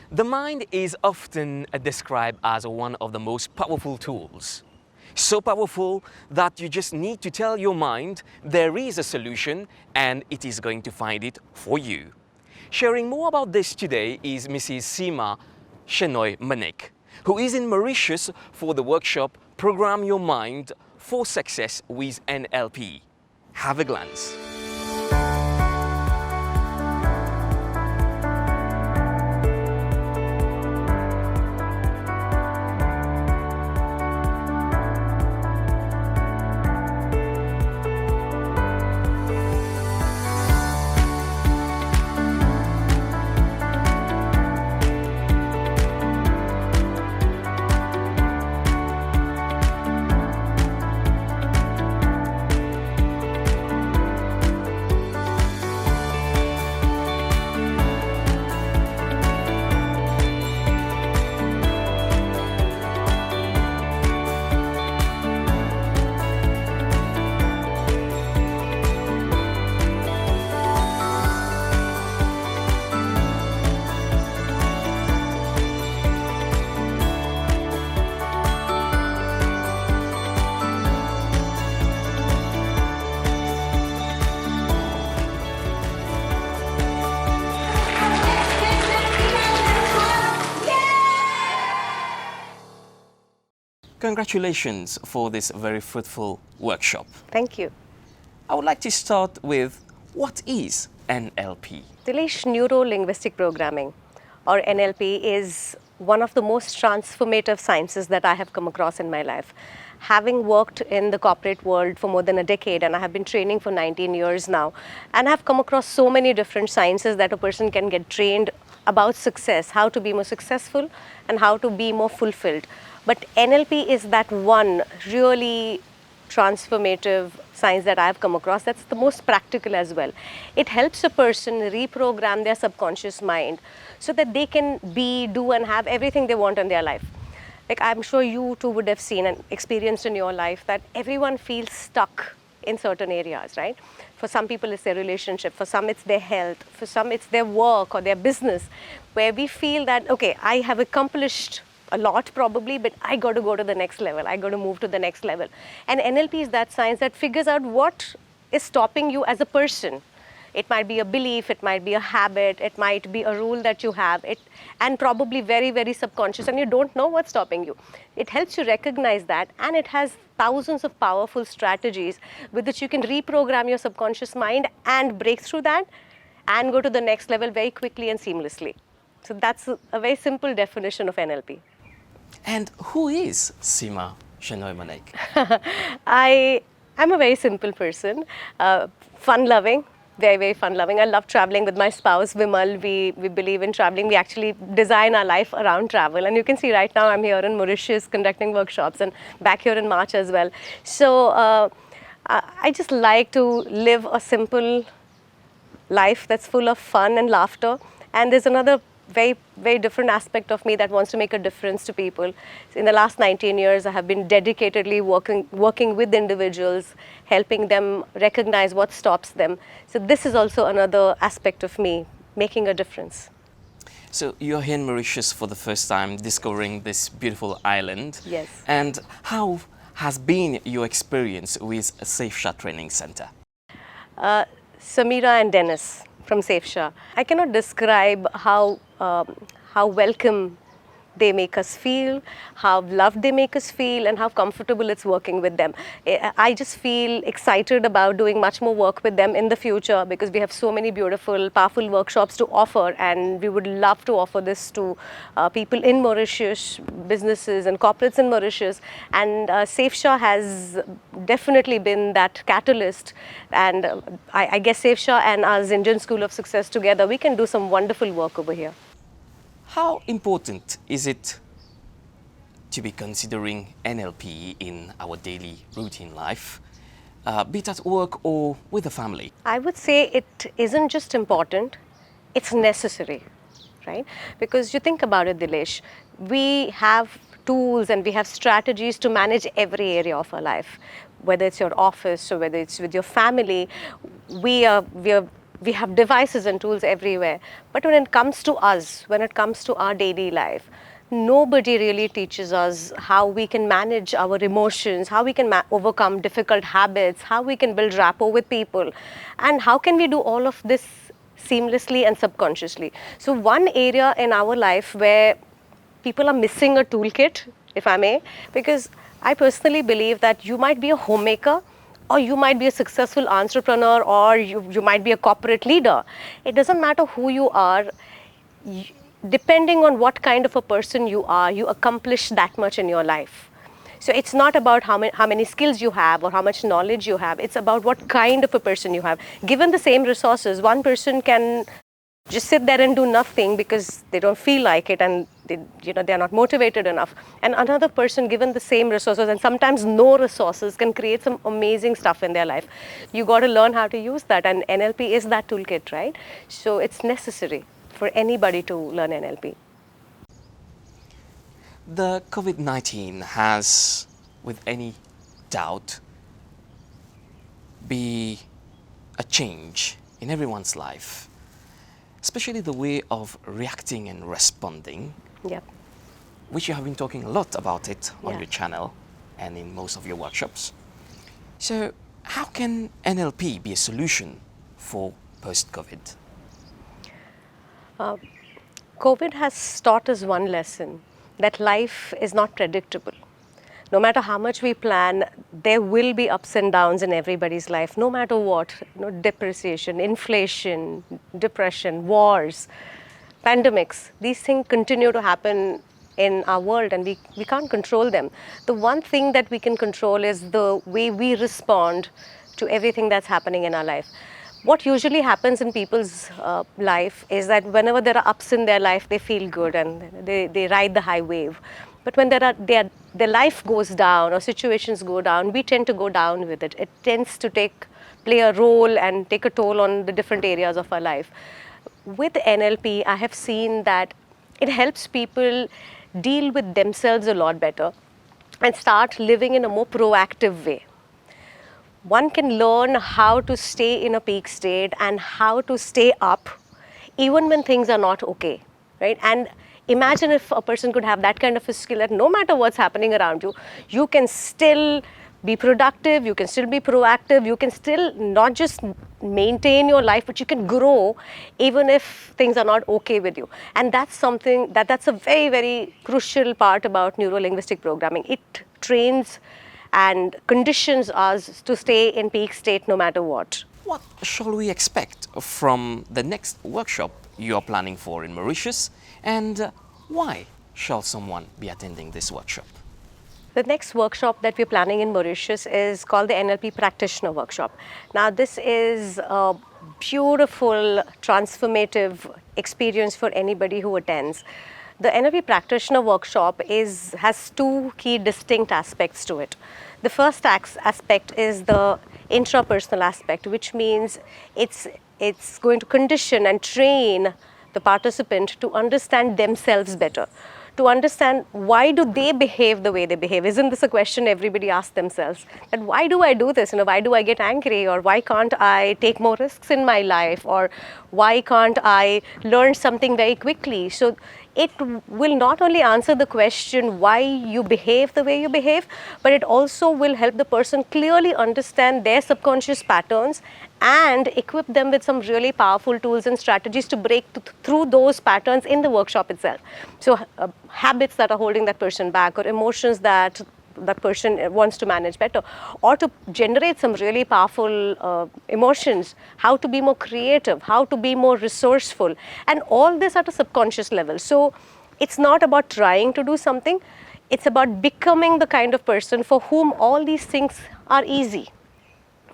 The mind is often described as one of the most powerful tools. So powerful that you just need to tell your mind there is a solution and it is going to find it for you. Sharing more about this today is Mrs. Seema Shenoy Manek, who is in Mauritius for the workshop Program Your Mind for Success with NLP. Have a glance. Congratulations for this very fruitful workshop. Thank you. I would like to start with, what is NLP? Dilesh, Neuro-Linguistic Programming, or NLP, is one of the most transformative sciences that I have come across in my life. Having worked in the corporate world for more than a decade, and I have been training for 19 years now, and I've come across so many different sciences that a person can get trained about success, how to be more successful and how to be more fulfilled. But NLP is that one really transformative science that I've come across that's the most practical as well. It helps a person reprogram their subconscious mind so that they can be, do and have everything they want in their life. Like, I'm sure you too would have seen and experienced in your life that everyone feels stuck in certain areas, right? For some people it's their relationship, for some it's their health, for some it's their work or their business, where we feel that, okay, I have accomplished a lot probably, but I got to go to the next level. I got to move to the next level. And NLP is that science that figures out what is stopping you as a person. It might be a belief, it might be a habit, it might be a rule that you have, and probably very, very subconscious, and you don't know what's stopping you. It helps you recognize that, and it has thousands of powerful strategies with which you can reprogram your subconscious mind and break through that and go to the next level very quickly and seamlessly. So that's a very simple definition of NLP. And who is Seema Shenoy Manek? I'm a very simple person, fun-loving, very, very fun-loving. I love traveling with my spouse, Vimal. We believe in traveling. We actually design our life around travel. And you can see right now I'm here in Mauritius conducting workshops and back here in March as well. So I just like to live a simple life that's full of fun and laughter. And there's another very, very different aspect of me that wants to make a difference to people. In the last 19 years, I have been dedicatedly working with individuals, helping them recognize what stops them. So this is also another aspect of me, making a difference. So you're here in Mauritius for the first time, discovering this beautiful island. Yes. And how has been your experience with a SafeSha Training Center? Samira and Dennis from SafeSha. I cannot describe how welcome they make us feel, how loved they make us feel, and how comfortable it's working with them. I just feel excited about doing much more work with them in the future because we have so many beautiful, powerful workshops to offer, and we would love to offer this to people in Mauritius, businesses and corporates in Mauritius. And SafeSha has definitely been that catalyst, and I guess SafeSha and us Indian School of Success together, we can do some wonderful work over here. How important is it to be considering NLP in our daily routine life, be it at work or with the family? I would say it isn't just important, it's necessary, right? Because you think about it, Dilesh, we have tools and we have strategies to manage every area of our life, whether it's your office or whether it's with your family. We are We have devices and tools everywhere. But when it comes to us, when it comes to our daily life, nobody really teaches us how we can manage our emotions, how we can overcome difficult habits, how we can build rapport with people, and how can we do all of this seamlessly and subconsciously. So one area in our life where people are missing a toolkit, if I may, because I personally believe that you might be a homemaker, or you might be a successful entrepreneur, or you might be a corporate leader. It doesn't matter who you are. Depending on what kind of a person you are, you accomplish that much in your life. So it's not about how many skills you have or how much knowledge you have. It's about what kind of a person you have. Given the same resources, one person can just sit there and do nothing because they don't feel like it, and they're not motivated enough. And another person, given the same resources and sometimes no resources, can create some amazing stuff in their life. You got to learn how to use that, and NLP is that toolkit, right? So it's necessary for anybody to learn NLP. The COVID-19 has, with any doubt, be a change in everyone's life, especially the way of reacting and responding, Yep. which you have been talking a lot about it on Yeah. your channel and in most of your workshops. So how can NLP be a solution for post-COVID? COVID has taught us one lesson, that life is not predictable. No matter how much we plan, there will be ups and downs in everybody's life, no matter what. Depreciation, inflation, depression, wars, pandemics, these things continue to happen in our world, and we can't control them. The one thing that we can control is the way we respond to everything that's happening in our life. What usually happens in people's life is that whenever there are ups in their life, they feel good and they ride the high wave. But when their life goes down or situations go down, we tend to go down with it. It tends to play a role and take a toll on the different areas of our life. With NLP, I have seen that it helps people deal with themselves a lot better and start living in a more proactive way. One can learn how to stay in a peak state and how to stay up even when things are not okay, right? And imagine if a person could have that kind of a skill that no matter what's happening around you, you can still be productive, you can still be proactive, you can still not just maintain your life, but you can grow even if things are not okay with you. And that's something that's a very, very crucial part about neuro-linguistic programming. It trains and conditions us to stay in peak state no matter what. What shall we expect from the next workshop you are planning for in Mauritius, and why shall someone be attending this workshop? The next workshop that we're planning in Mauritius is called the NLP Practitioner Workshop. Now, this is a beautiful, transformative experience for anybody who attends. The NLP Practitioner Workshop has two key distinct aspects to it. The first aspect is the intrapersonal aspect, which means it's going to condition and train the participant to understand themselves better, to understand why do they behave the way they behave. Isn't this a question everybody asks themselves? That why do I do this? Why do I get angry? Or why can't I take more risks in my life? Or why can't I learn something very quickly? So it will not only answer the question why you behave the way you behave, but it also will help the person clearly understand their subconscious patterns and equip them with some really powerful tools and strategies to break through those patterns in the workshop itself. So habits that are holding that person back, or emotions that person wants to manage better, or to generate some really powerful emotions, how to be more creative, how to be more resourceful, and all this at a subconscious level. So it's not about trying to do something, it's about becoming the kind of person for whom all these things are easy.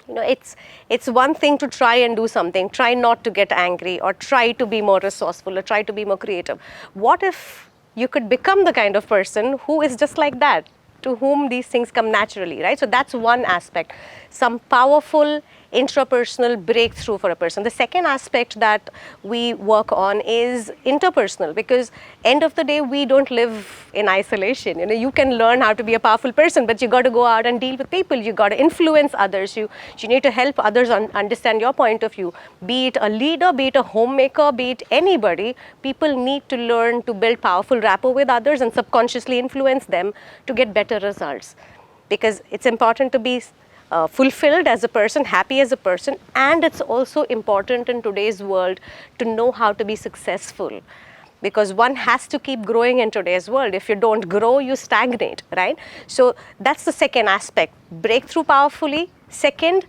It's one thing to try and do something, try not to get angry, or try to be more resourceful, or try to be more creative. What if you could become the kind of person who is just like that, to whom these things come naturally, right? So that's one aspect. Some powerful, intrapersonal breakthrough for a person. The second aspect that we work on is interpersonal, because end of the day, we don't live in isolation. You know, you can learn how to be a powerful person, but you got to go out and deal with people. You got to influence others. You need to help others understand your point of view. Be it a leader, be it a homemaker, be it anybody, people need to learn to build powerful rapport with others and subconsciously influence them to get better results. Because it's important to be fulfilled as a person, happy as a person, and it's also important in today's world to know how to be successful, because one has to keep growing in today's world. If you don't grow, you stagnate, right? So that's the second aspect. Breakthrough powerfully. Second,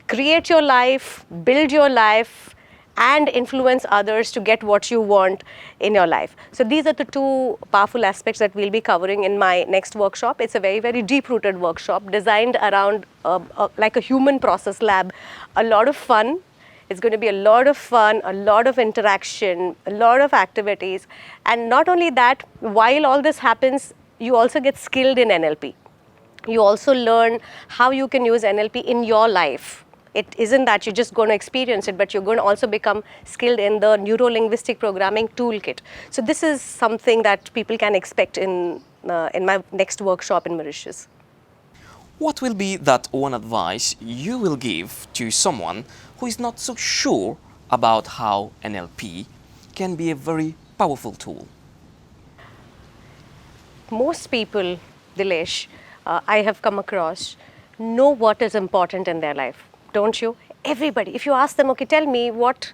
create your life, build your life, and influence others to get what you want in your life. So these are the two powerful aspects that we'll be covering in my next workshop. It's a very, very deep-rooted workshop designed around like a human process lab. A lot of fun. It's going to be a lot of fun, a lot of interaction, a lot of activities. And not only that, while all this happens, you also get skilled in NLP. You also learn how you can use NLP in your life. It isn't that you're just going to experience it, but you're going to also become skilled in the neuro-linguistic programming toolkit. So this is something that people can expect in my next workshop in Mauritius. What will be that one advice you will give to someone who is not so sure about how NLP can be a very powerful tool? Most people, Dilesh, I have come across, know what is important in their life. Don't you? Everybody. If you ask them, okay, tell me what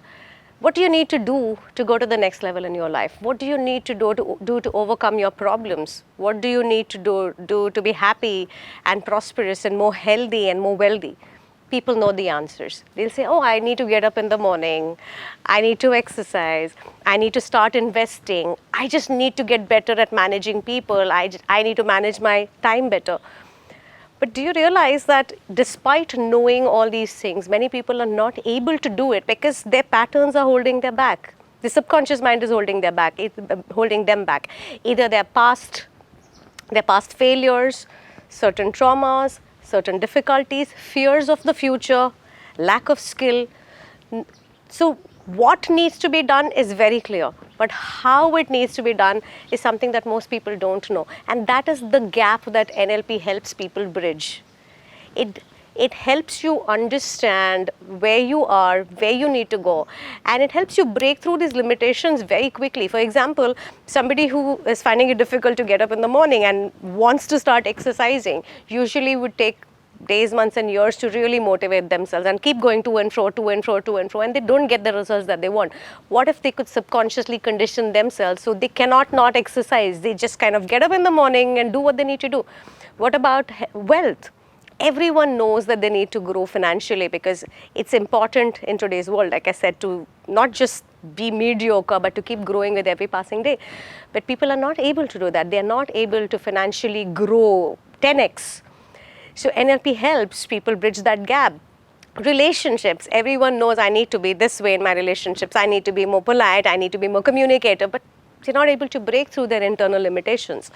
do you need to do to go to the next level in your life? What do you need to do to overcome your problems? What do you need to do to be happy and prosperous and more healthy and more wealthy? People know the answers. They'll say, oh, I need to get up in the morning. I need to exercise. I need to start investing. I just need to get better at managing people. I need to manage my time better. But do you realize that despite knowing all these things, many people are not able to do it because their patterns are holding them back. The subconscious mind is holding them back. Either their past failures, certain traumas, certain difficulties, fears of the future, lack of skill. So what needs to be done is very clear, but how it needs to be done is something that most people don't know. And that is the gap that NLP helps people bridge. It helps you understand where you are, where you need to go, and it helps you break through these limitations very quickly. For example, somebody who is finding it difficult to get up in the morning and wants to start exercising usually would take days, months and years to really motivate themselves and keep going to and fro, and they don't get the results that they want. What if they could subconsciously condition themselves so they cannot not exercise? They just kind of get up in the morning and do what they need to do. What about wealth? Everyone knows that they need to grow financially because it's important in today's world, like I said, to not just be mediocre, but to keep growing with every passing day. But people are not able to do that. They are not able to financially grow 10x. So NLP helps people bridge that gap. Relationships, everyone knows I need to be this way in my relationships. I need to be more polite, I need to be more communicative, but they're not able to break through their internal limitations.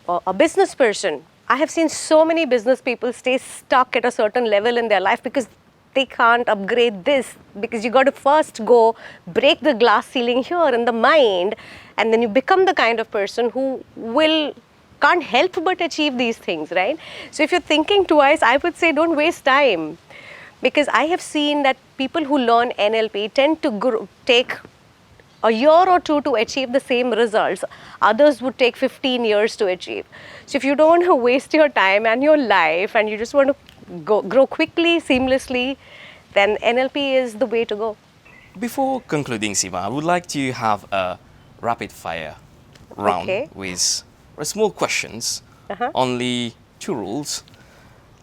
A business person, I have seen so many business people stay stuck at a certain level in their life because they can't upgrade this, because you got to first go break the glass ceiling here in the mind, and then you become the kind of person who can't help but achieve these things, right? So if you're thinking twice, I would say don't waste time, because I have seen that people who learn NLP tend to take a year or two to achieve the same results. Others would take 15 years to achieve. So if you don't want to waste your time and your life and you just want to grow quickly, seamlessly, then NLP is the way to go. Before concluding, Seema, I would like to have a rapid fire round with small questions. Only 2 rules.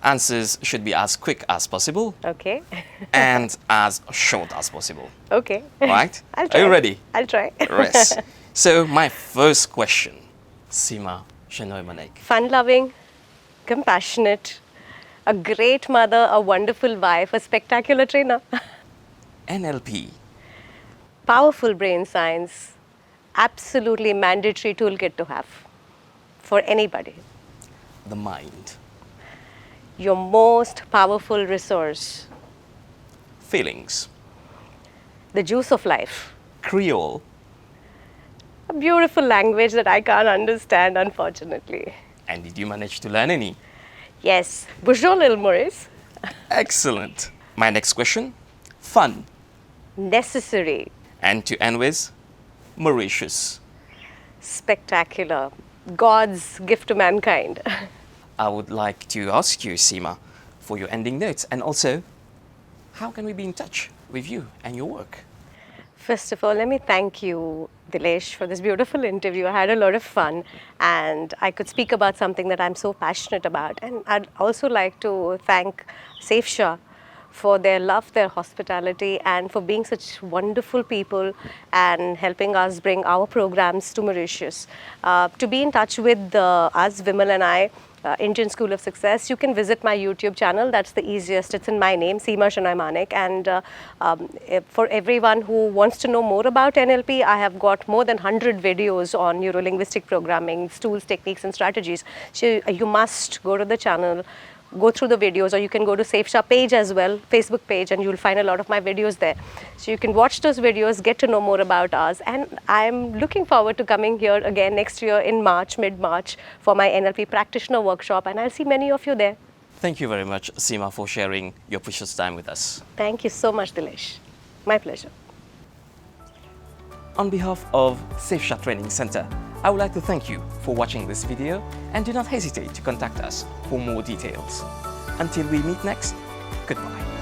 Answers should be as quick as possible. Okay. And as short as possible. Okay. Right? I'll try. Are you ready? I'll try. Yes. So my first question, Seema Shenoy Manek. Fun-loving, compassionate, a great mother, a wonderful wife, a spectacular trainer. NLP. Powerful brain science, absolutely mandatory toolkit to have for anybody. The mind. Your most powerful resource. Feelings. The juice of life. Creole. A beautiful language that I can't understand, unfortunately. And did you manage to learn any? Yes. Bonjour, Lil Maurice. Excellent. My next question, fun. Necessary. And to end with, Mauritius. Spectacular. God's gift to mankind. I would like to ask you, Seema, for your ending notes, and also, how can we be in touch with you and your work? First of all, let me thank you, Dilesh, for this beautiful interview. I had a lot of fun, and I could speak about something that I'm so passionate about. And I'd also like to thank Safesha for their love, their hospitality, and for being such wonderful people and helping us bring our programs to Mauritius. To be in touch with us, Vimal and I, Indian School of Success, you can visit my YouTube channel. That's the easiest. It's in my name, Seema Shenoy Manek. And for everyone who wants to know more about NLP, I have got more than 100 videos on neuro-linguistic programming, tools, techniques, and strategies. So you must go to the channel, go through the videos, or you can go to Safesha page as well, Facebook page, and you'll find a lot of my videos there. So you can watch those videos, get to know more about us. And I'm looking forward to coming here again next year in March, mid-March, for my NLP practitioner workshop, and I'll see many of you there. Thank you very much, Seema, for sharing your precious time with us. Thank you so much, Dilesh. My pleasure. On behalf of Safesha Training Center, I would like to thank you for watching this video, and do not hesitate to contact us for more details. Until we meet next, goodbye.